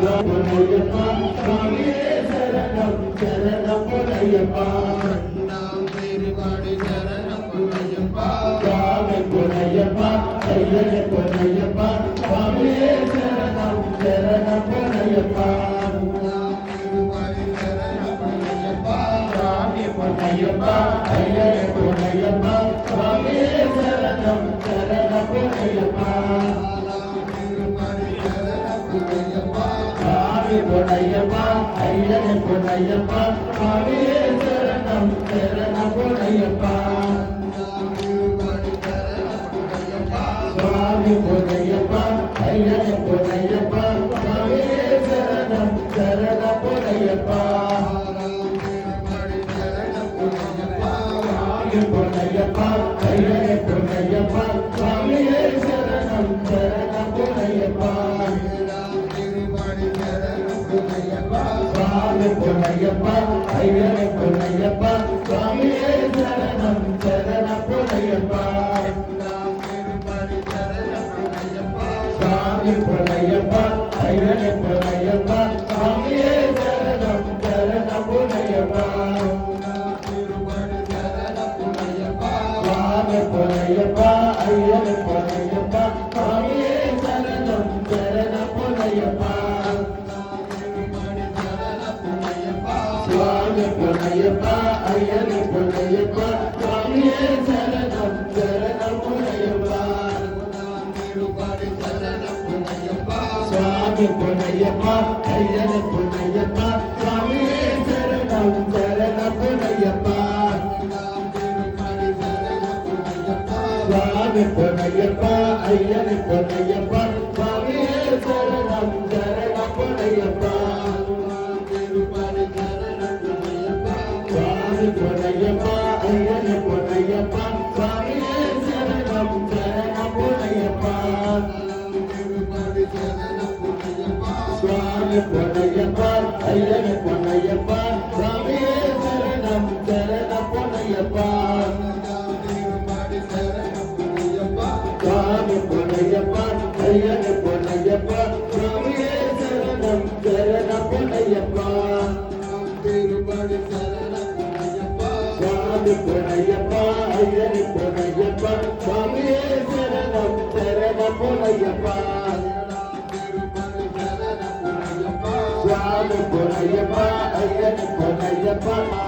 பொன்னையப்பா சுவாமியே சரணம் சரணம் பொன்னையப்பா சரணம் பொன்னையப்பா சுவாமி பொன்னையப்பா ஐயனே பொன்னையப்பா சுவாமியே சரணம் சரணம் பொன்னையப்பா சுவாமி பொன்னையப்பா ஐயனே பொன்னையப்பா சுவாமியே சரணம் சரணம் பொன்னையப்பா சுவாமி பொன்னையப்பா ஐயனே பொன்னையப்பா சுவாமியே சரணம் சரணம் பொன்னையப்பா சுவாமி பொன்னையப்பா ஐயனே பொன்னையப்பா சுவாமியே சரணம் சரணம் பொன்னையப்பா சுவாமி பொன்னையப்பா ஐயனே பொன்னையப்பா சுவாமியே சரணம் சரணம் பொன்னையப்பா சுவாமி பொன்னையப்பா ஐயனே பொன்னையப்பா சுவாமியே சரணம் சரணம் பொன்னையப்பா சுவாமி பொன்னையப்பா ஐயனே பொன்னையப்பா சுவாமியே சரணம் சரணம் பொன்னையப்பா சுவாமி பொன்னையப்பா ஐயனே பொன்னையப்பா சுவாமியே சரணம் சரணம் பொன்னையப்பா சுவாமி பொன்னையப்பா ஐயனே பொன்னையப்பா சுவாமியே சரணம் சரணம் பொன்னையப்பா சுவாமி பொன்னையப்பா ஐயனே பொன்னையப்பா சுவாமியே சரணம் சரணம் பொன்னையப்பா சுவாமி பொன்னையப்பா ஐயனே பொன்னையப்பா சுவாமியே சரணம் சரணம் பொன்னையப்பா சுவாமி பொன்னையப்பா ஐயனே பொன்னையப்பா சுவாமியே சரணம் சரணம் பொன்னையப்பா சுவாமி பொன்னையப்பா ஐயனே பொன்னையப்பா சுவாமியே சரணம் சரணம் பொன்னையப்பா சுவாமி பொன்னையப்பா ஐயனே பொன்னையப்பா சுவாமியே சரணம் சரணம் பொன்னையப்பா சுவாமி பொன்னையப்பா ஐயனே பொன்னையப்பா சுவாமியே சரணம் சரணம் பொன்னையப்பா சுவாமி பொன்னையப்பா ஐயனே பொன்னையப்பா